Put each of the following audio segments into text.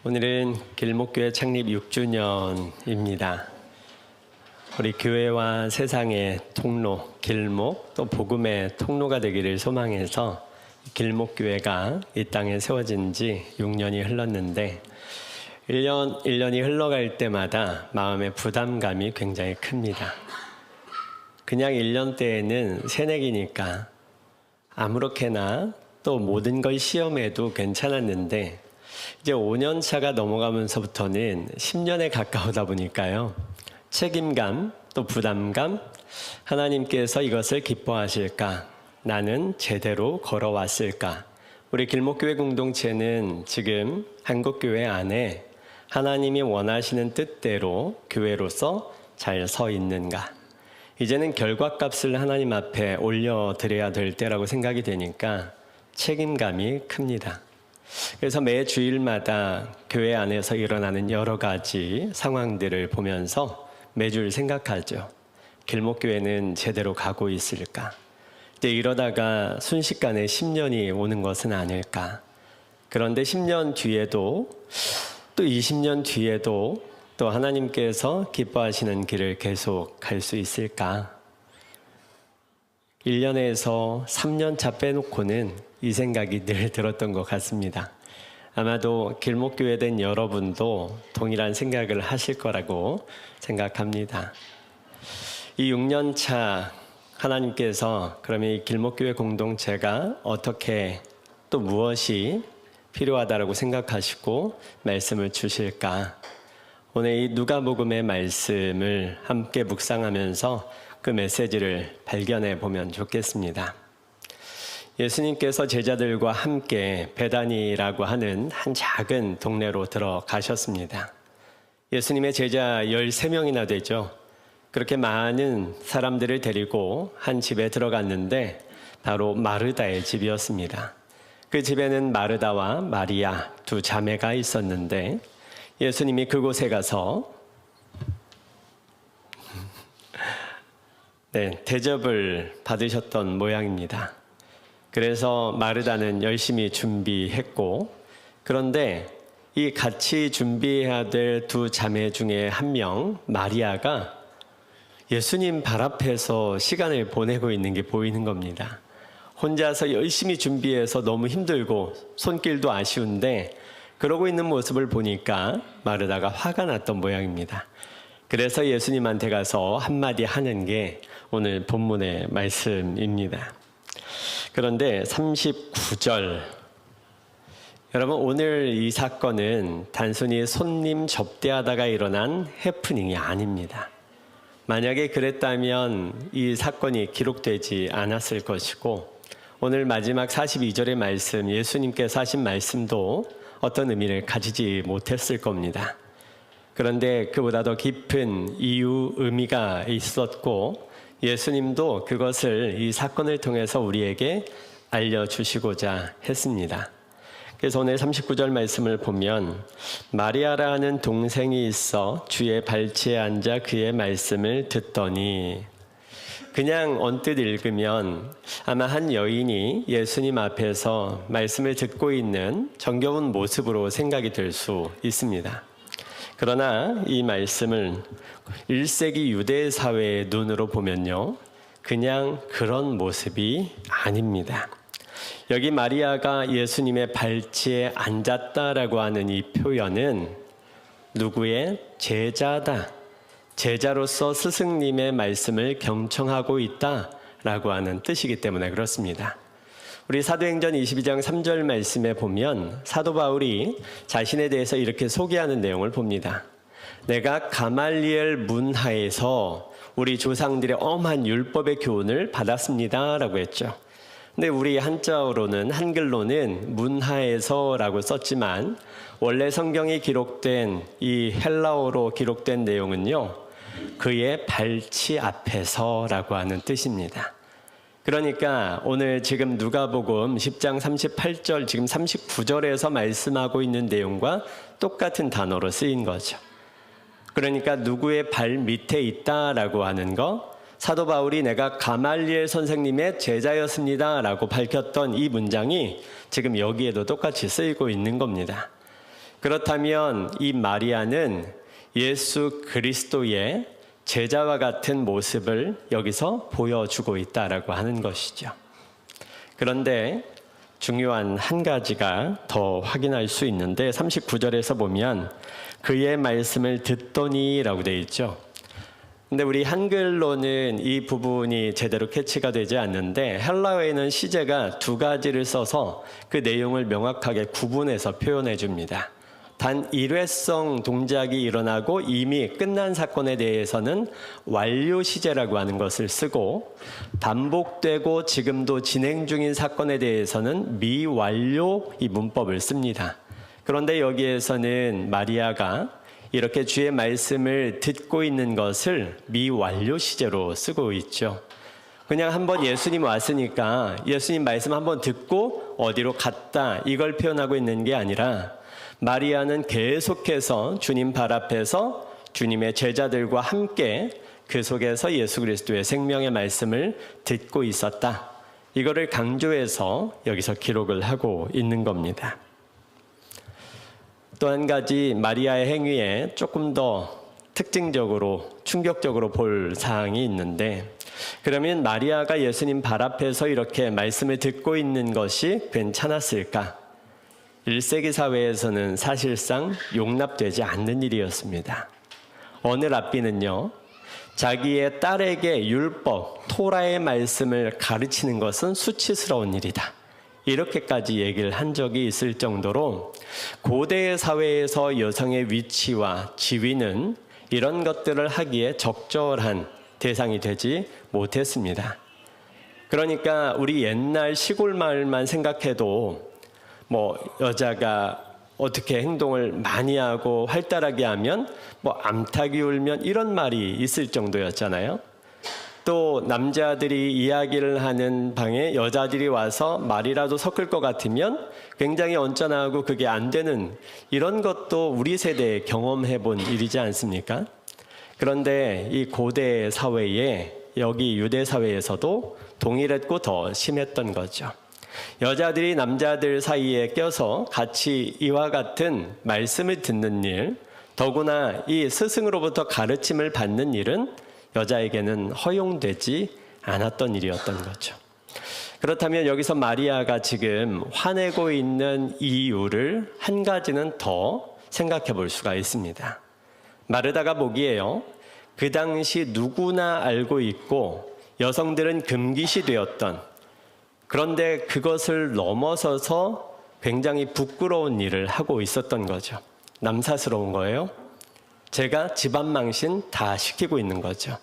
오늘은 길목교회 창립 6주년입니다. 우리 교회와 세상의 통로, 길목, 또 복음의 통로가 되기를 소망해서 길목교회가 이 땅에 세워진 지 6년이 흘렀는데 1년이 흘러갈 때마다 마음의 부담감이 굉장히 큽니다. 그냥 1년 때에는 새내기니까 아무렇게나 또 모든 걸 시험해도 괜찮았는데 이제 5년 차가 넘어가면서부터는 10년에 가까우다 보니까요. 책임감, 또 부담감, 하나님께서 이것을 기뻐하실까? 나는 제대로 걸어왔을까? 우리 길목교회 공동체는 지금 한국교회 안에 하나님이 원하시는 뜻대로 교회로서 잘 서 있는가? 이제는 결과값을 하나님 앞에 올려드려야 될 때라고 생각이 되니까 책임감이 큽니다. 그래서 매 주일마다 교회 안에서 일어나는 여러 가지 상황들을 보면서 매주 생각하죠. 길목교회는 제대로 가고 있을까? 이제 이러다가 순식간에 10년이 오는 것은 아닐까? 그런데 10년 뒤에도 또 20년 뒤에도 또 하나님께서 기뻐하시는 길을 계속 갈 수 있을까? 1년에서 3년 차 빼놓고는 이 생각이 늘 들었던 것 같습니다. 아마도 길목교회 된 여러분도 동일한 생각을 하실 거라고 생각합니다. 이 6년 차 하나님께서 그러면 이 길목교회 공동체가 어떻게 또 무엇이 필요하다라고 생각하시고 말씀을 주실까? 오늘 이 누가복음의 말씀을 함께 묵상하면서 그 메시지를 발견해 보면 좋겠습니다. 예수님께서 제자들과 함께 베다니라고 하는 한 작은 동네로 들어가셨습니다. 예수님의 제자 13명이나 되죠. 그렇게 많은 사람들을 데리고 한 집에 들어갔는데 바로 마르다의 집이었습니다. 그 집에는 마르다와 마리아 두 자매가 있었는데 예수님이 그곳에 가서 대접을 받으셨던 모양입니다. 그래서 마르다는 열심히 준비했고, 그런데 이 같이 준비해야 될 두 자매 중에 한 명, 마리아가 예수님 발 앞에서 시간을 보내고 있는 게 보이는 겁니다. 혼자서 열심히 준비해서 너무 힘들고 손길도 아쉬운데 그러고 있는 모습을 보니까 마르다가 화가 났던 모양입니다. 그래서 예수님한테 가서 한마디 하는 게 오늘 본문의 말씀입니다. 그런데 39절, 여러분 오늘 이 사건은 단순히 손님 접대하다가 일어난 해프닝이 아닙니다. 만약에 그랬다면 이 사건이 기록되지 않았을 것이고 오늘 마지막 42절의 말씀, 예수님께서 하신 말씀도 어떤 의미를 가지지 못했을 겁니다. 그런데 그보다 더 깊은 이유, 의미가 있었고 예수님도 그것을 이 사건을 통해서 우리에게 알려주시고자 했습니다. 그래서 오늘 39절 말씀을 보면 마리아라는 동생이 있어 주의 발치에 앉아 그의 말씀을 듣더니, 그냥 언뜻 읽으면 아마 한 여인이 예수님 앞에서 말씀을 듣고 있는 정겨운 모습으로 생각이 될 수 있습니다. 그러나 이 말씀을 1세기 유대 사회의 눈으로 보면요, 그냥 그런 모습이 아닙니다. 여기 마리아가 예수님의 발치에 앉았다라고 하는 이 표현은 누구의 제자다, 제자로서 스승님의 말씀을 경청하고 있다라고 하는 뜻이기 때문에 그렇습니다. 우리 사도행전 22장 3절 말씀에 보면 사도 바울이 자신에 대해서 이렇게 소개하는 내용을 봅니다. 내가 가말리엘 문하에서 우리 조상들의 엄한 율법의 교훈을 받았습니다 라고 했죠. 근데 우리 한글로는 문하에서라고 썼지만 원래 성경이 기록된 이 헬라어로 기록된 내용은요, 그의 발치 앞에서라고 하는 뜻입니다. 그러니까 오늘 지금 누가복음 10장 38절, 지금 39절에서 말씀하고 있는 내용과 똑같은 단어로 쓰인 거죠. 그러니까 누구의 발 밑에 있다라고 하는 거, 사도 바울이 내가 가말리엘 선생님의 제자였습니다 라고 밝혔던 이 문장이 지금 여기에도 똑같이 쓰이고 있는 겁니다. 그렇다면 이 마리아는 예수 그리스도의 제자와 같은 모습을 여기서 보여주고 있다라고 하는 것이죠. 그런데 중요한 한 가지가 더 확인할 수 있는데 39절에서 보면 그의 말씀을 듣더니라고 되어 있죠. 근데 우리 한글로는 이 부분이 제대로 캐치가 되지 않는데 헬라어에는 시제가 두 가지를 써서 그 내용을 명확하게 구분해서 표현해 줍니다. 단 일회성 동작이 일어나고 이미 끝난 사건에 대해서는 완료 시제라고 하는 것을 쓰고 반복되고 지금도 진행 중인 사건에 대해서는 미완료 이 문법을 씁니다. 그런데 여기에서는 마리아가 이렇게 주의 말씀을 듣고 있는 것을 미완료 시제로 쓰고 있죠. 그냥 한번 예수님 왔으니까 예수님 말씀 한번 듣고 어디로 갔다 이걸 표현하고 있는 게 아니라 마리아는 계속해서 주님 발 앞에서 주님의 제자들과 함께 그 속에서 예수 그리스도의 생명의 말씀을 듣고 있었다. 이거를 강조해서 여기서 기록을 하고 있는 겁니다. 또 한 가지 마리아의 행위에 조금 더 특징적으로 충격적으로 볼 사항이 있는데 그러면 마리아가 예수님 발 앞에서 이렇게 말씀을 듣고 있는 것이 괜찮았을까? 1세기 사회에서는 사실상 용납되지 않는 일이었습니다. 어느 랍비는요, 자기의 딸에게 율법, 토라의 말씀을 가르치는 것은 수치스러운 일이다. 이렇게까지 얘기를 한 적이 있을 정도로 고대 사회에서 여성의 위치와 지위는 이런 것들을 하기에 적절한 대상이 되지 못했습니다. 그러니까 우리 옛날 시골 마을만 생각해도 여자가 어떻게 행동을 많이 하고 활달하게 하면 암탉이 울면 이런 말이 있을 정도였잖아요. 또 남자들이 이야기를 하는 방에 여자들이 와서 말이라도 섞을 것 같으면 굉장히 언짢아하고 그게 안 되는 이런 것도 우리 세대에 경험해 본 일이지 않습니까? 그런데 이 고대 사회에 여기 유대 사회에서도 동일했고 더 심했던 거죠. 여자들이 남자들 사이에 껴서 같이 이와 같은 말씀을 듣는 일, 더구나 이 스승으로부터 가르침을 받는 일은 여자에게는 허용되지 않았던 일이었던 거죠. 그렇다면 여기서 마리아가 지금 화내고 있는 이유를 한 가지는 더 생각해 볼 수가 있습니다. 마르다가 보기에요, 그 당시 누구나 알고 있고 여성들은 금기시 되었던, 그런데 그것을 넘어서서 굉장히 부끄러운 일을 하고 있었던 거죠. 남사스러운 거예요. 제가 집안 망신 다 시키고 있는 거죠.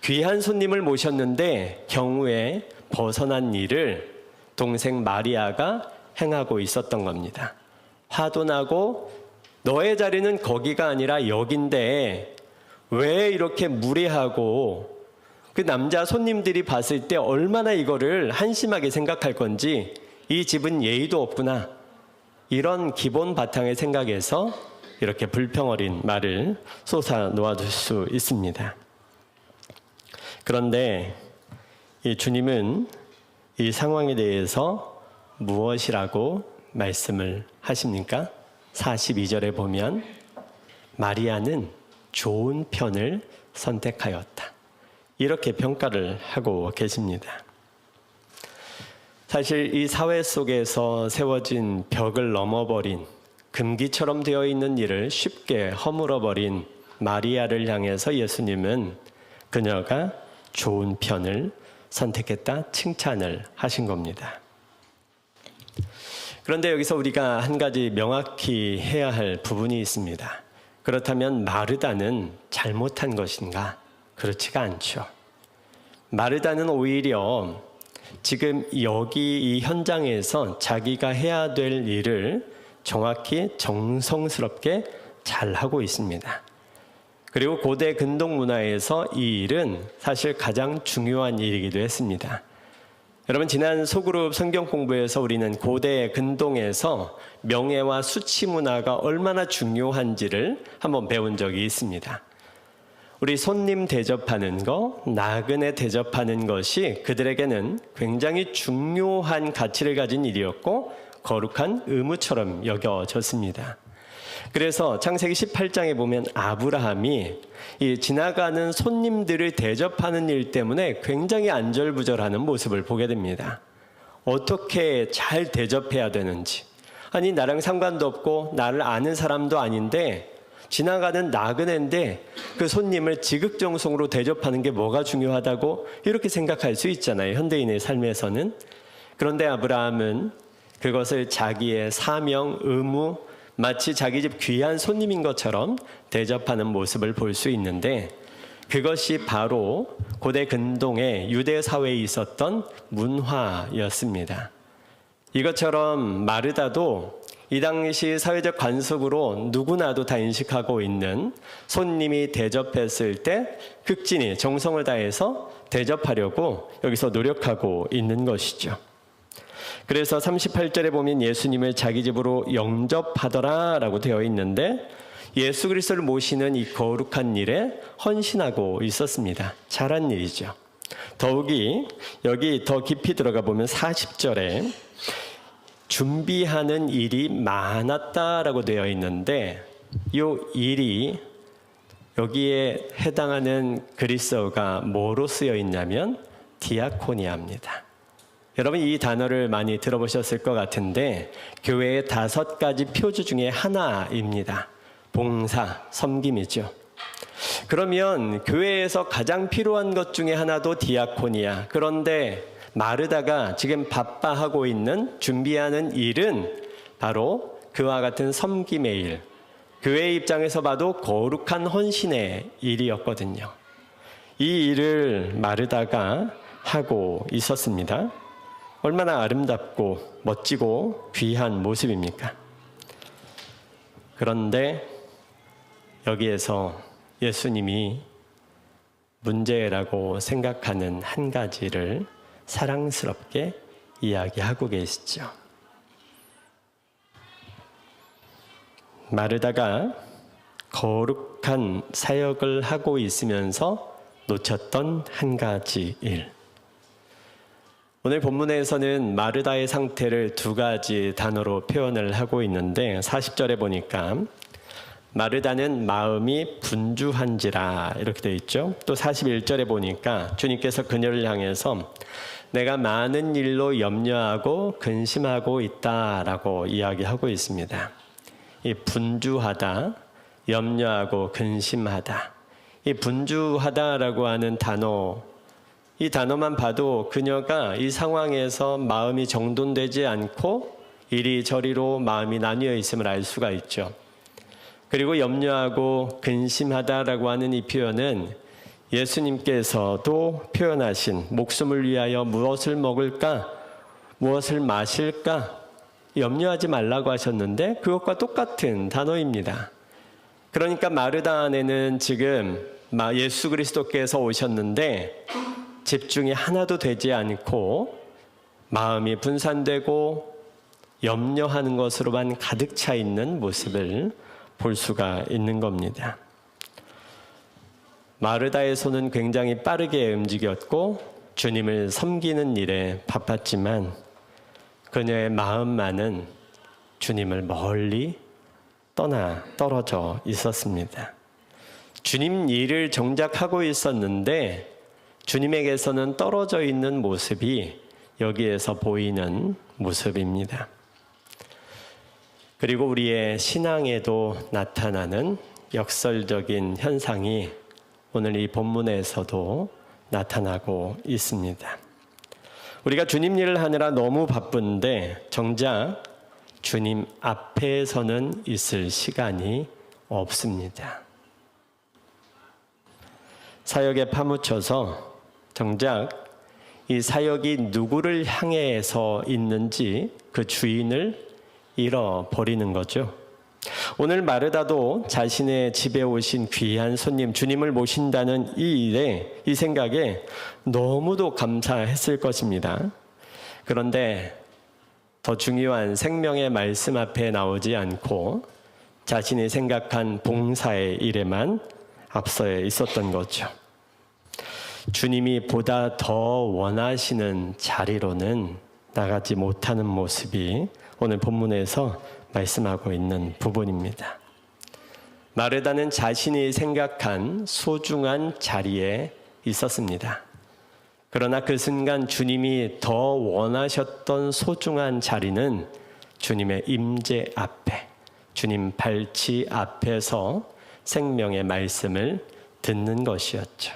귀한 손님을 모셨는데 경우에 벗어난 일을 동생 마리아가 행하고 있었던 겁니다. 화도 나고 너의 자리는 거기가 아니라 여긴데 왜 이렇게 무례하고 그 남자 손님들이 봤을 때 얼마나 이거를 한심하게 생각할 건지 이 집은 예의도 없구나. 이런 기본 바탕의 생각에서 이렇게 불평어린 말을 쏟아 놓아줄 수 있습니다. 그런데 이 주님은 이 상황에 대해서 무엇이라고 말씀을 하십니까? 42절에 보면 마리아는 좋은 편을 선택하였다. 이렇게 평가를 하고 계십니다. 사실 이 사회 속에서 세워진 벽을 넘어버린 금기처럼 되어 있는 일을 쉽게 허물어버린 마리아를 향해서 예수님은 그녀가 좋은 편을 선택했다 칭찬을 하신 겁니다. 그런데 여기서 우리가 한 가지 명확히 해야 할 부분이 있습니다. 그렇다면 마르다는 잘못한 것인가? 그렇지가 않죠. 마르다는 오히려 지금 여기 이 현장에서 자기가 해야 될 일을 정확히 정성스럽게 잘하고 있습니다. 그리고 고대 근동 문화에서 이 일은 사실 가장 중요한 일이기도 했습니다. 여러분, 지난 소그룹 성경 공부에서 우리는 고대 근동에서 명예와 수치 문화가 얼마나 중요한지를 한번 배운 적이 있습니다. 우리 손님 대접하는 거, 나그네 대접하는 것이 그들에게는 굉장히 중요한 가치를 가진 일이었고 거룩한 의무처럼 여겨졌습니다. 그래서 창세기 18장에 보면 아브라함이 이 지나가는 손님들을 대접하는 일 때문에 굉장히 안절부절하는 모습을 보게 됩니다. 어떻게 잘 대접해야 되는지. 아니, 나랑 상관도 없고 나를 아는 사람도 아닌데 지나가는 나그네인데 그 손님을 지극정성으로 대접하는 게 뭐가 중요하다고 이렇게 생각할 수 있잖아요, 현대인의 삶에서는. 그런데 아브라함은 그것을 자기의 사명, 의무, 마치 자기 집 귀한 손님인 것처럼 대접하는 모습을 볼 수 있는데, 그것이 바로 고대 근동의 유대 사회에 있었던 문화였습니다. 이것처럼 마르다도 이 당시 사회적 관습으로 누구나도 다 인식하고 있는, 손님이 대접했을 때 극진히 정성을 다해서 대접하려고 여기서 노력하고 있는 것이죠. 그래서 38절에 보면 예수님을 자기 집으로 영접하더라 라고 되어 있는데, 예수 그리스도를 모시는 이 거룩한 일에 헌신하고 있었습니다. 잘한 일이죠. 더욱이 여기 더 깊이 들어가 보면 40절에 준비하는 일이 많았다라고 되어 있는데, 이 일이 여기에 해당하는 그리스어가 뭐로 쓰여 있냐면 디아코니아입니다. 여러분, 이 단어를 많이 들어보셨을 것 같은데 교회의 5가지 표주 중에 하나입니다. 봉사, 섬김이죠. 그러면 교회에서 가장 필요한 것 중에 하나도 디아코니아. 그런데 마르다가 지금 바빠하고 있는, 준비하는 일은 바로 그와 같은 섬김의 일, 교회 입장에서 봐도 거룩한 헌신의 일이었거든요. 이 일을 마르다가 하고 있었습니다. 얼마나 아름답고 멋지고 귀한 모습입니까? 그런데 여기에서 예수님이 문제라고 생각하는 한 가지를 사랑스럽게 이야기하고 계시죠. 마르다가 거룩한 사역을 하고 있으면서 놓쳤던 한 가지 일. 오늘 본문에서는 마르다의 상태를 2가지 단어로 표현을 하고 있는데, 40절에 보니까 마르다는 마음이 분주한지라 이렇게 되어 있죠. 또 41절에 보니까 주님께서 그녀를 향해서 내가 많은 일로 염려하고 근심하고 있다라고 이야기하고 있습니다. 이 분주하다, 염려하고 근심하다. 이 분주하다라고 하는 단어, 이 단어만 봐도 그녀가 이 상황에서 마음이 정돈되지 않고 이리저리로 마음이 나뉘어 있음을 알 수가 있죠. 그리고 염려하고 근심하다라고 하는 이 표현은 예수님께서도 표현하신 목숨을 위하여 무엇을 먹을까, 무엇을 마실까 염려하지 말라고 하셨는데 그것과 똑같은 단어입니다. 그러니까 마르다 안에는 지금 예수 그리스도께서 오셨는데 집중이 하나도 되지 않고 마음이 분산되고 염려하는 것으로만 가득 차 있는 모습을 볼 수가 있는 겁니다. 마르다의 손은 굉장히 빠르게 움직였고 주님을 섬기는 일에 바빴지만 그녀의 마음만은 주님을 멀리 떨어져 있었습니다. 주님 일을 정작 하고 있었는데 주님에게서는 떨어져 있는 모습이 여기에서 보이는 모습입니다. 그리고 우리의 신앙에도 나타나는 역설적인 현상이 오늘 이 본문에서도 나타나고 있습니다. 우리가 주님 일을 하느라 너무 바쁜데 정작 주님 앞에서는 있을 시간이 없습니다. 사역에 파묻혀서 정작 이 사역이 누구를 향해서 있는지 그 주인을 잃어버리는 거죠. 오늘 마르다도 자신의 집에 오신 귀한 손님 주님을 모신다는 이 일에, 이 생각에 너무도 감사했을 것입니다. 그런데 더 중요한 생명의 말씀 앞에 나오지 않고 자신이 생각한 봉사의 일에만 앞서 있었던 거죠. 주님이 보다 더 원하시는 자리로는 나가지 못하는 모습이 오늘 본문에서 말씀하고 있는 부분입니다. 마르다는 자신이 생각한 소중한 자리에 있었습니다. 그러나 그 순간 주님이 더 원하셨던 소중한 자리는 주님의 임재 앞에, 주님 발치 앞에서 생명의 말씀을 듣는 것이었죠.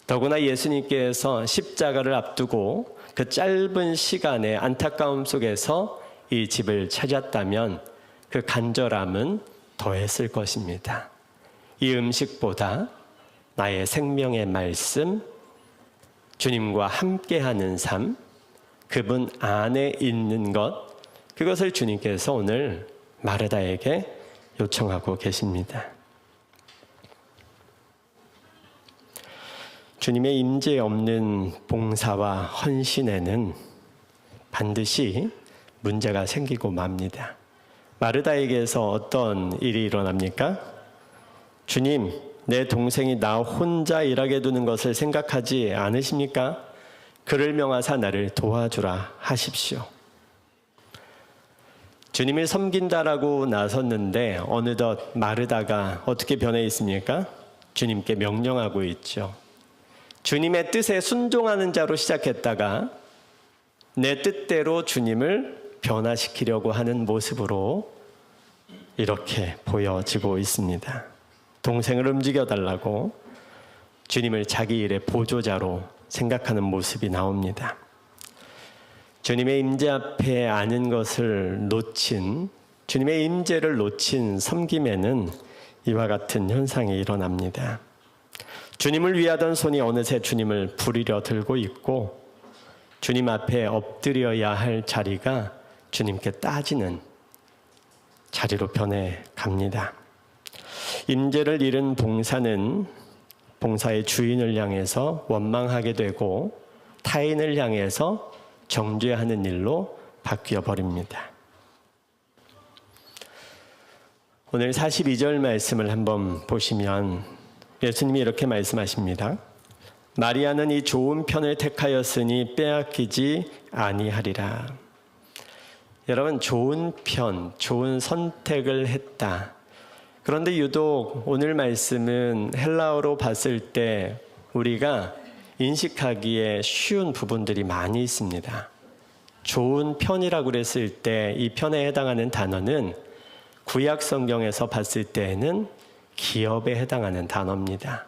더구나 예수님께서 십자가를 앞두고 그 짧은 시간의 안타까움 속에서 이 집을 찾았다면 그 간절함은 더했을 것입니다. 이 음식보다 나의 생명의 말씀, 주님과 함께하는 삶, 그분 안에 있는 것, 그것을 주님께서 오늘 마르다에게 요청하고 계십니다. 주님의 임재 없는 봉사와 헌신에는 반드시 문제가 생기고 맙니다. 마르다에게서 어떤 일이 일어납니까? 주님, 내 동생이 나 혼자 일하게 두는 것을 생각하지 않으십니까? 그를 명하사 나를 도와주라 하십시오. 주님을 섬긴다라고 나섰는데 어느덧 마르다가 어떻게 변해 있습니까? 주님께 명령하고 있죠. 주님의 뜻에 순종하는 자로 시작했다가 내 뜻대로 주님을 변화시키려고 하는 모습으로 이렇게 보여지고 있습니다. 동생을 움직여달라고 주님을 자기 일의 보조자로 생각하는 모습이 나옵니다. 주님의 임재 앞에 아는 것을 놓친, 주님의 임재를 놓친 섬김에는 이와 같은 현상이 일어납니다. 주님을 위하던 손이 어느새 주님을 부리려 들고 있고 주님 앞에 엎드려야 할 자리가 주님께 따지는 자리로 변해 갑니다. 임재를 잃은 봉사는 봉사의 주인을 향해서 원망하게 되고 타인을 향해서 정죄하는 일로 바뀌어 버립니다. 오늘 42절 말씀을 한번 보시면 예수님이 이렇게 말씀하십니다. 마리아는 이 좋은 편을 택하였으니 빼앗기지 아니하리라. 여러분, 좋은 편, 좋은 선택을 했다. 그런데 유독 오늘 말씀은 헬라어로 봤을 때 우리가 인식하기에 쉬운 부분들이 많이 있습니다. 좋은 편이라고 그랬을 때 이 편에 해당하는 단어는 구약 성경에서 봤을 때에는 기업에 해당하는 단어입니다.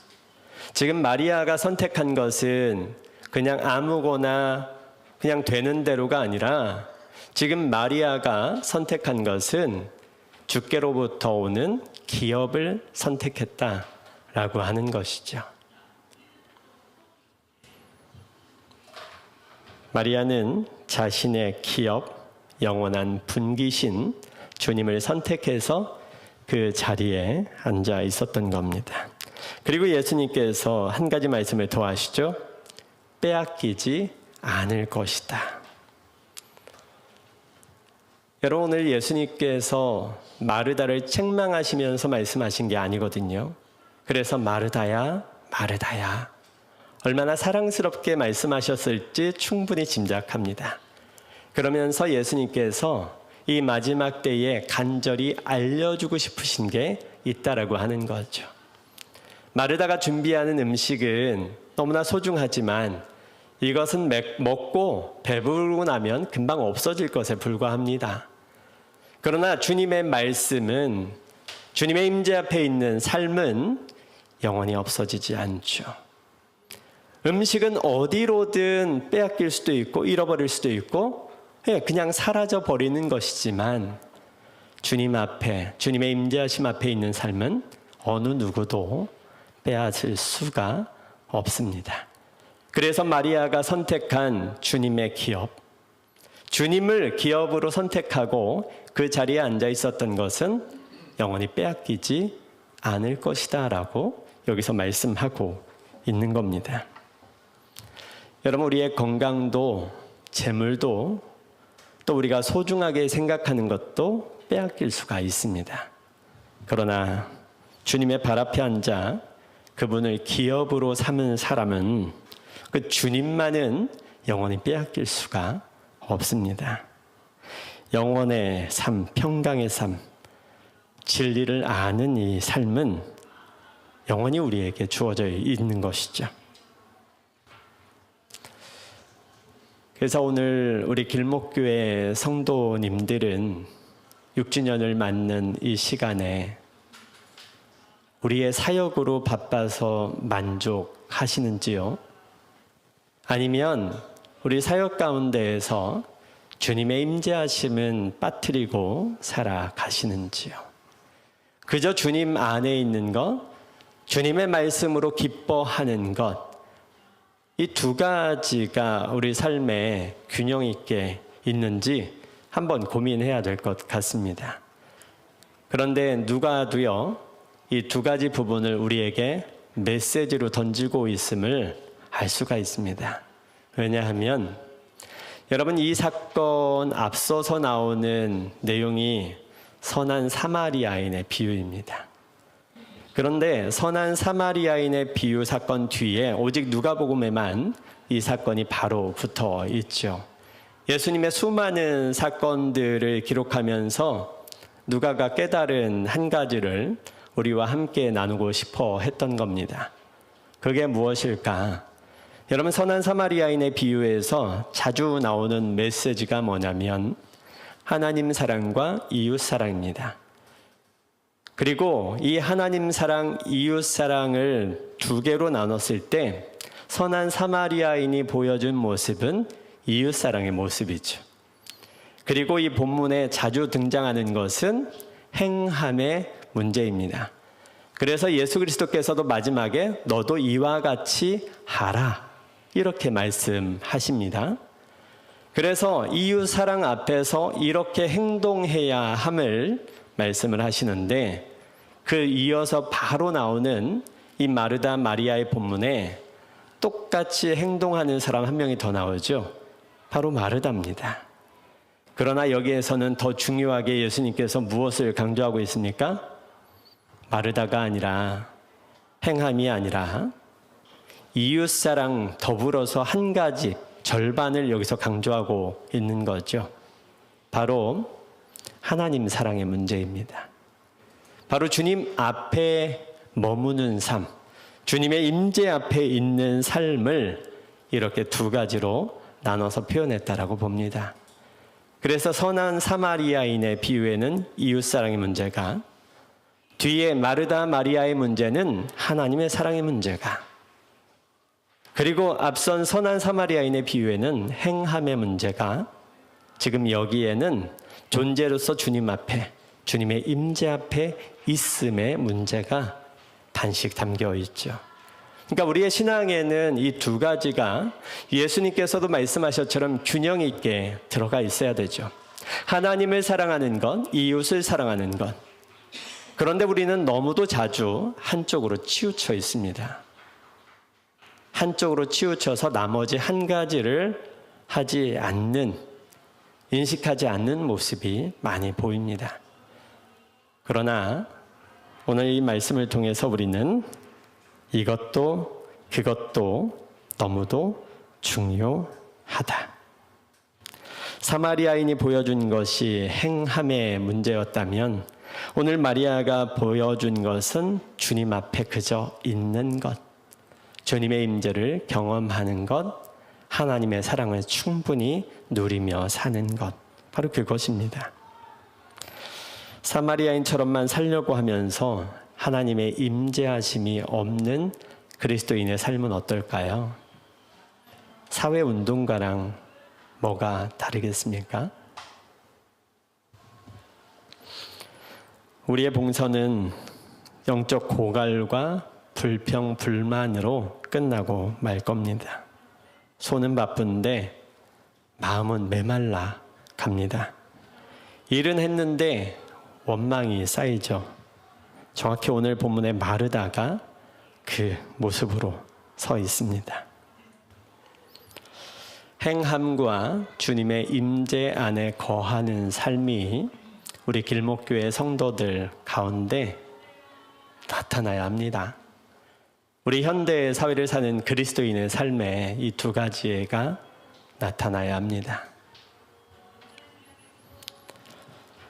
지금 마리아가 선택한 것은 그냥 아무거나 그냥 되는 대로가 아니라 지금 마리아가 선택한 것은 주께로부터 오는 기업을 선택했다라고 하는 것이죠. 마리아는 자신의 기업, 영원한 분기신 주님을 선택해서 그 자리에 앉아 있었던 겁니다. 그리고 예수님께서 한 가지 말씀을 더 하시죠. 빼앗기지 않을 것이다. 여러분, 오늘 예수님께서 마르다를 책망하시면서 말씀하신 게 아니거든요. 그래서 마르다야, 마르다야, 얼마나 사랑스럽게 말씀하셨을지 충분히 짐작합니다. 그러면서 예수님께서 이 마지막 때에 간절히 알려주고 싶으신 게 있다라고 하는 거죠. 마르다가 준비하는 음식은 너무나 소중하지만 이것은 먹고 배부르고 나면 금방 없어질 것에 불과합니다. 그러나 주님의 말씀은, 주님의 임재 앞에 있는 삶은 영원히 없어지지 않죠. 음식은 어디로든 빼앗길 수도 있고 잃어버릴 수도 있고 그냥 사라져 버리는 것이지만 주님 앞에, 주님의 임재하심 앞에 있는 삶은 어느 누구도 빼앗을 수가 없습니다. 그래서 마리아가 선택한 주님의 기업, 주님을 기업으로 선택하고 그 자리에 앉아 있었던 것은 영원히 빼앗기지 않을 것이다 라고 여기서 말씀하고 있는 겁니다. 여러분, 우리의 건강도 재물도 또 우리가 소중하게 생각하는 것도 빼앗길 수가 있습니다. 그러나 주님의 발 앞에 앉아 그분을 기업으로 삼은 사람은 그 주님만은 영원히 빼앗길 수가 없습니다. 영원의 삶, 평강의 삶, 진리를 아는 이 삶은 영원히 우리에게 주어져 있는 것이죠. 그래서 오늘 우리 길목교회 성도님들은 6주년을 맞는 이 시간에 우리의 사역으로 바빠서 만족하시는지요? 아니면 우리 사역 가운데에서 주님의 임재하심은 빠뜨리고 살아가시는지요? 그저 주님 안에 있는 것, 주님의 말씀으로 기뻐하는 것, 이 두 가지가 우리 삶에 균형 있게 있는지 한번 고민해야 될 것 같습니다. 그런데 누가도요, 이 두 가지 부분을 우리에게 메시지로 던지고 있음을 알 수가 있습니다. 왜냐하면 여러분, 이 사건 앞서서 나오는 내용이 선한 사마리아인의 비유입니다. 그런데 선한 사마리아인의 비유 사건 뒤에 오직 누가복음에만 이 사건이 바로 붙어 있죠. 예수님의 수많은 사건들을 기록하면서 누가가 깨달은 한 가지를 우리와 함께 나누고 싶어 했던 겁니다. 그게 무엇일까? 여러분, 선한 사마리아인의 비유에서 자주 나오는 메시지가 뭐냐면 하나님 사랑과 이웃 사랑입니다. 그리고 이 하나님 사랑, 이웃 사랑을 두 개로 나눴을 때 선한 사마리아인이 보여준 모습은 이웃 사랑의 모습이죠. 그리고 이 본문에 자주 등장하는 것은 행함의 문제입니다. 그래서 예수 그리스도께서도 마지막에 너도 이와 같이 하라, 이렇게 말씀하십니다. 그래서 이웃 사랑 앞에서 이렇게 행동해야 함을 말씀을 하시는데, 그 이어서 바로 나오는 이 마르다 마리아의 본문에 똑같이 행동하는 사람 한 명이 더 나오죠. 바로 마르다입니다. 그러나 여기에서는 더 중요하게 예수님께서 무엇을 강조하고 있습니까? 마르다가 아니라, 행함이 아니라 이웃사랑 더불어서 한 가지 절반을 여기서 강조하고 있는 거죠. 바로 하나님 사랑의 문제입니다. 바로 주님 앞에 머무는 삶, 주님의 임재 앞에 있는 삶을 이렇게 두 가지로 나눠서 표현했다라고 봅니다. 그래서 선한 사마리아인의 비유에는 이웃사랑의 문제가, 뒤에 마르다 마리아의 문제는 하나님의 사랑의 문제가, 그리고 앞선 선한 사마리아인의 비유에는 행함의 문제가, 지금 여기에는 존재로서 주님 앞에, 주님의 임재 앞에 있음의 문제가 단씩 담겨 있죠. 그러니까 우리의 신앙에는 이 두 가지가 예수님께서도 말씀하셨처럼 균형 있게 들어가 있어야 되죠. 하나님을 사랑하는 것, 이웃을 사랑하는 것. 그런데 우리는 너무도 자주 한쪽으로 치우쳐 있습니다. 한쪽으로 치우쳐서 나머지 한 가지를 하지 않는, 인식하지 않는 모습이 많이 보입니다. 그러나 오늘 이 말씀을 통해서 우리는 이것도 그것도 너무도 중요하다. 사마리아인이 보여준 것이 행함의 문제였다면 오늘 마리아가 보여준 것은 주님 앞에 그저 있는 것, 주님의 임재를 경험하는 것, 하나님의 사랑을 충분히 누리며 사는 것, 바로 그것입니다. 사마리아인처럼만 살려고 하면서 하나님의 임재하심이 없는 그리스도인의 삶은 어떨까요? 사회운동가랑 뭐가 다르겠습니까? 우리의 봉선은 영적 고갈과 불평, 불만으로 끝나고 말 겁니다. 손은 바쁜데 마음은 메말라 갑니다. 일은 했는데 원망이 쌓이죠. 정확히 오늘 본문의 마르다가 그 모습으로 서 있습니다. 행함과 주님의 임재 안에 거하는 삶이 우리 길목교회 성도들 가운데 나타나야 합니다. 우리 현대 사회를 사는 그리스도인의 삶에 이 두 가지가 나타나야 합니다.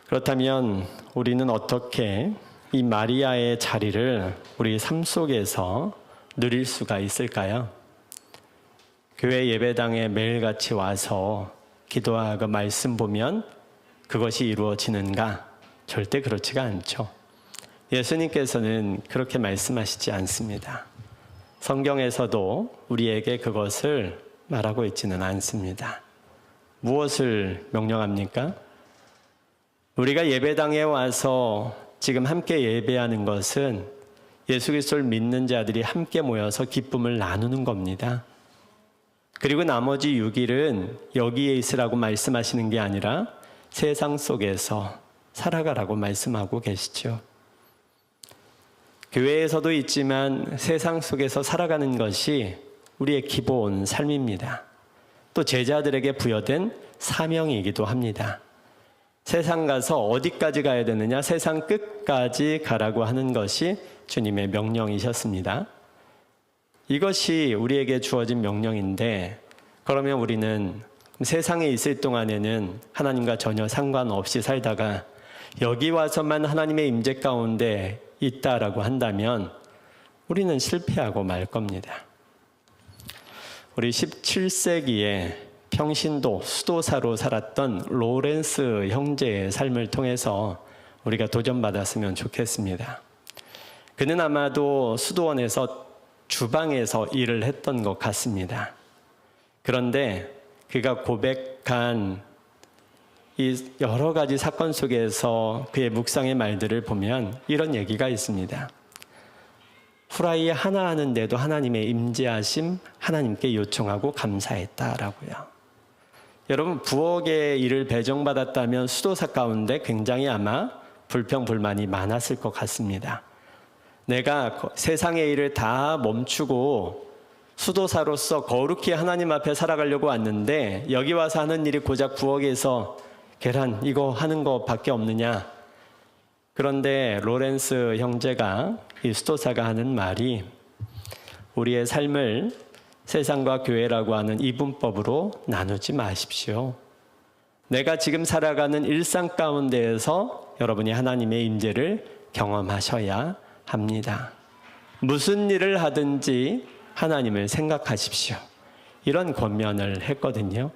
그렇다면 우리는 어떻게 이 마리아의 자리를 우리 삶 속에서 누릴 수가 있을까요? 교회 예배당에 매일같이 와서 기도하고 말씀 보면 그것이 이루어지는가? 절대 그렇지가 않죠. 예수님께서는 그렇게 말씀하시지 않습니다. 성경에서도 우리에게 그것을 말하고 있지는 않습니다. 무엇을 명령합니까? 우리가 예배당에 와서 지금 함께 예배하는 것은 예수 그리스도를 믿는 자들이 함께 모여서 기쁨을 나누는 겁니다. 그리고 나머지 6일은 여기에 있으라고 말씀하시는 게 아니라 세상 속에서 살아가라고 말씀하고 계시죠. 교회에서도 있지만 세상 속에서 살아가는 것이 우리의 기본 삶입니다. 또 제자들에게 부여된 사명이기도 합니다. 세상 가서 어디까지 가야 되느냐? 세상 끝까지 가라고 하는 것이 주님의 명령이셨습니다. 이것이 우리에게 주어진 명령인데, 그러면 우리는 세상에 있을 동안에는 하나님과 전혀 상관없이 살다가 여기 와서만 하나님의 임재 가운데 있다라고 한다면 우리는 실패하고 말 겁니다. 우리 17세기에 평신도 수도사로 살았던 로렌스 형제의 삶을 통해서 우리가 도전받았으면 좋겠습니다. 그는 아마도 수도원에서 주방에서 일을 했던 것 같습니다. 그런데 그가 고백한 이 여러 가지 사건 속에서 그의 묵상의 말들을 보면 이런 얘기가 있습니다. 후라이 하나 하는데도 하나님의 임재하심, 하나님께 요청하고 감사했다라고요. 여러분, 부엌의 일을 배정받았다면 수도사 가운데 굉장히 아마 불평불만이 많았을 것 같습니다. 내가 세상의 일을 다 멈추고 수도사로서 거룩히 하나님 앞에 살아가려고 왔는데 여기 와서 하는 일이 고작 부엌에서 계란 이거 하는 것밖에 없느냐. 그런데 로렌스 형제가, 이 수도사가 하는 말이 우리의 삶을 세상과 교회라고 하는 이분법으로 나누지 마십시오. 내가 지금 살아가는 일상 가운데에서 여러분이 하나님의 임재를 경험하셔야 합니다. 무슨 일을 하든지 하나님을 생각하십시오. 이런 권면을 했거든요.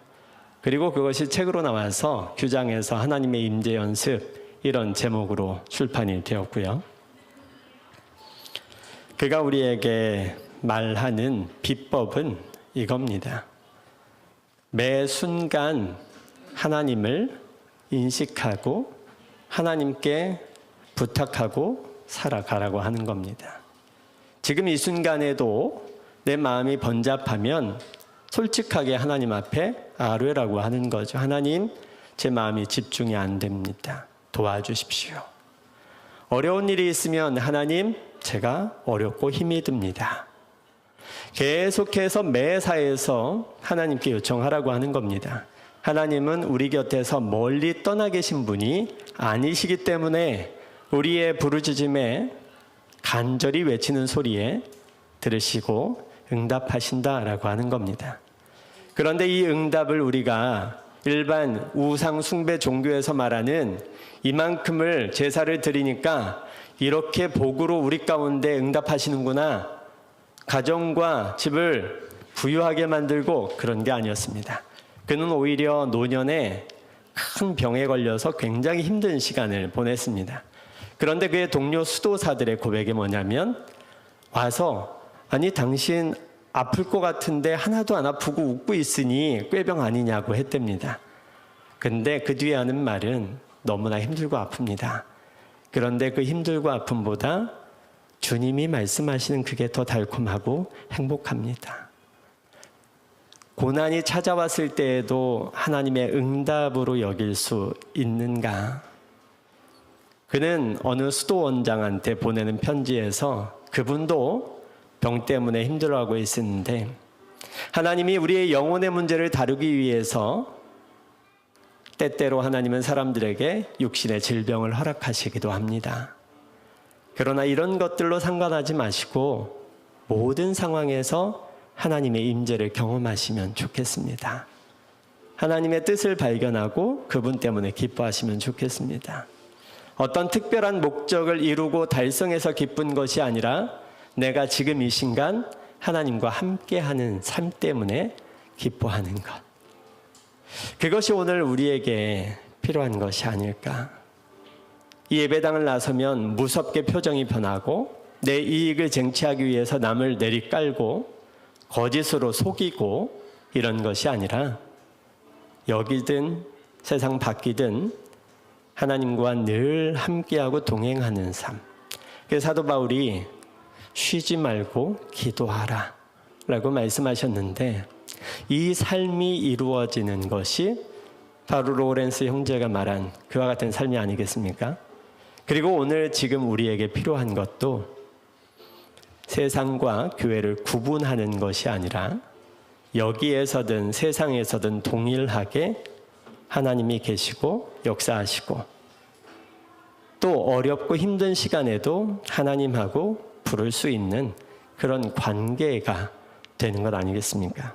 그리고 그것이 책으로 나와서 규장에서 하나님의 임재 연습, 이런 제목으로 출판이 되었고요. 그가 우리에게 말하는 비법은 이겁니다. 매 순간 하나님을 인식하고 하나님께 부탁하고 살아가라고 하는 겁니다. 지금 이 순간에도 내 마음이 번잡하면 솔직하게 하나님 앞에 아뢰라고 하는 거죠. 하나님, 제 마음이 집중이 안 됩니다. 도와주십시오. 어려운 일이 있으면 하나님, 제가 어렵고 힘이 듭니다. 계속해서 매사에서 하나님께 요청하라고 하는 겁니다. 하나님은 우리 곁에서 멀리 떠나 계신 분이 아니시기 때문에 우리의 부르짖음에 간절히 외치는 소리에 들으시고 응답하신다라고 하는 겁니다. 그런데 이 응답을 우리가 일반 우상 숭배 종교에서 말하는 이만큼을 제사를 드리니까 이렇게 복으로 우리 가운데 응답하시는구나, 가정과 집을 부유하게 만들고, 그런 게 아니었습니다. 그는 오히려 노년에 큰 병에 걸려서 굉장히 힘든 시간을 보냈습니다. 그런데 그의 동료 수도사들의 고백이 뭐냐면, 와서 아니 당신 아플 것 같은데 하나도 안 아프고 웃고 있으니 꾀병 아니냐고 했답니다. 근데 그 뒤에 하는 말은 너무나 힘들고 아픕니다. 그런데 그 힘들고 아픔보다 주님이 말씀하시는 그게 더 달콤하고 행복합니다. 고난이 찾아왔을 때에도 하나님의 응답으로 여길 수 있는가? 그는 어느 수도원장한테 보내는 편지에서 그분도 병 때문에 힘들어하고 있었는데 하나님이 우리의 영혼의 문제를 다루기 위해서 때때로 하나님은 사람들에게 육신의 질병을 허락하시기도 합니다. 그러나 이런 것들로 상관하지 마시고 모든 상황에서 하나님의 임재를 경험하시면 좋겠습니다. 하나님의 뜻을 발견하고 그분 때문에 기뻐하시면 좋겠습니다. 어떤 특별한 목적을 이루고 달성해서 기쁜 것이 아니라 내가 지금 이 순간 하나님과 함께하는 삶 때문에 기뻐하는 것. 그것이 오늘 우리에게 필요한 것이 아닐까. 이 예배당을 나서면 무섭게 표정이 변하고 내 이익을 쟁취하기 위해서 남을 내리깔고 거짓으로 속이고 이런 것이 아니라 여기든 세상 밖이든 하나님과 늘 함께하고 동행하는 삶. 그래서 사도 바울이 쉬지 말고 기도하라 라고 말씀하셨는데 이 삶이 이루어지는 것이 바로 로렌스 형제가 말한 그와 같은 삶이 아니겠습니까? 그리고 오늘 지금 우리에게 필요한 것도 세상과 교회를 구분하는 것이 아니라 여기에서든 세상에서든 동일하게 하나님이 계시고 역사하시고 또 어렵고 힘든 시간에도 하나님하고 부를 수 있는 그런 관계가 되는 것 아니겠습니까?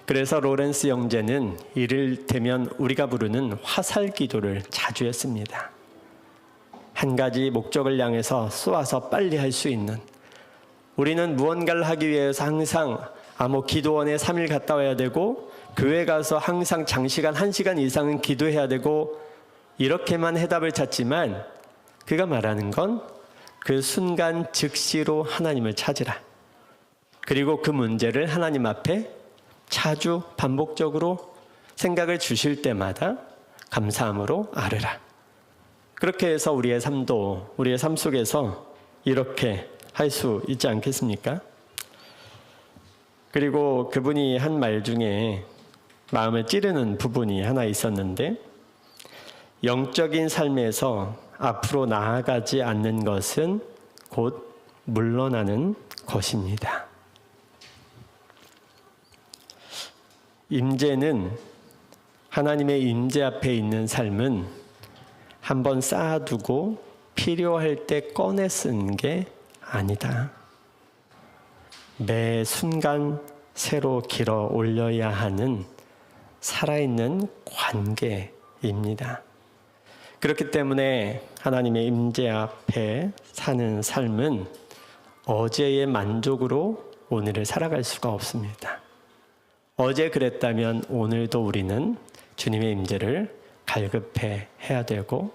그래서 로렌스 형제는 이를테면 우리가 부르는 화살 기도를 자주 했습니다. 한 가지 목적을 향해서 쏘아서 빨리 할 수 있는, 우리는 무언가를 하기 위해서 항상 기도원에 3일 갔다 와야 되고 교회 가서 항상 장시간 1시간 이상은 기도해야 되고 이렇게만 해답을 찾지만 그가 말하는 건 그 순간 즉시로 하나님을 찾으라. 그리고 그 문제를 하나님 앞에 자주 반복적으로 생각을 주실 때마다 감사함으로 아뢰라. 그렇게 해서 우리의 삶도 우리의 삶 속에서 이렇게 할 수 있지 않겠습니까? 그리고 그분이 한 말 중에 마음을 찌르는 부분이 하나 있었는데 영적인 삶에서 앞으로 나아가지 않는 것은 곧 물러나는 것입니다. 임재는 하나님의 임재 앞에 있는 삶은 한번 쌓아두고 필요할 때 꺼내 쓰는 게 아니다. 매 순간 새로 길어 올려야 하는 살아있는 관계입니다. 그렇기 때문에 하나님의 임재 앞에 사는 삶은 어제의 만족으로 오늘을 살아갈 수가 없습니다. 어제 그랬다면 오늘도 우리는 주님의 임재를 갈급해 해야 되고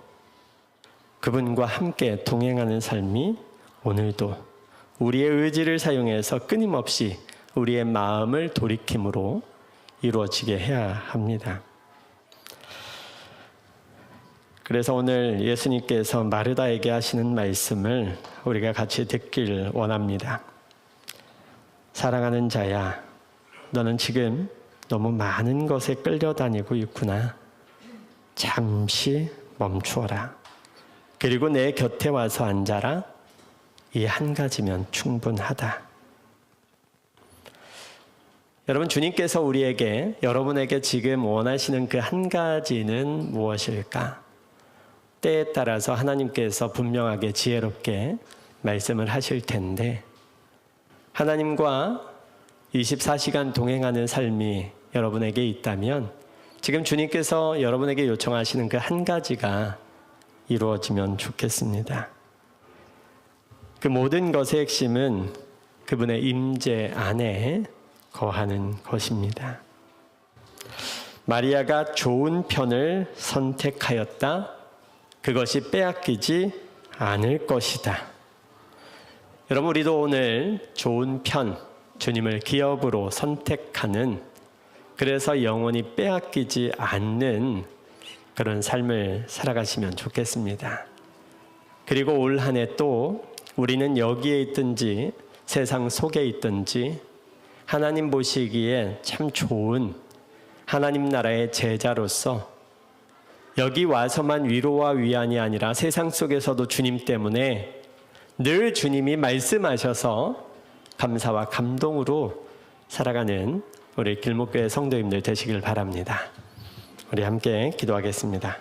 그분과 함께 동행하는 삶이 오늘도 우리의 의지를 사용해서 끊임없이 우리의 마음을 돌이킴으로 이루어지게 해야 합니다. 그래서 오늘 예수님께서 마르다에게 하시는 말씀을 우리가 같이 듣길 원합니다. 사랑하는 자야, 너는 지금 너무 많은 것에 끌려다니고 있구나. 잠시 멈추어라. 그리고 내 곁에 와서 앉아라. 이 한 가지면 충분하다. 여러분, 주님께서 우리에게, 여러분에게 지금 원하시는 그 한 가지는 무엇일까? 때에 따라서 하나님께서 분명하게 지혜롭게 말씀을 하실 텐데 하나님과 24시간 동행하는 삶이 여러분에게 있다면 지금 주님께서 여러분에게 요청하시는 그 한 가지가 이루어지면 좋겠습니다. 그 모든 것의 핵심은 그분의 임재 안에 거하는 것입니다. 마리아가 좋은 편을 선택하였다. 그것이 빼앗기지 않을 것이다. 여러분, 우리도 오늘 좋은 편, 주님을 기업으로 선택하는, 그래서 영원히 빼앗기지 않는 그런 삶을 살아가시면 좋겠습니다. 그리고 올 한 해 또 우리는 여기에 있든지 세상 속에 있든지 하나님 보시기에 참 좋은 하나님 나라의 제자로서 여기 와서만 위로와 위안이 아니라 세상 속에서도 주님 때문에 늘 주님이 말씀하셔서 감사와 감동으로 살아가는 우리 길목교회 성도님들 되시길 바랍니다. 우리 함께 기도하겠습니다.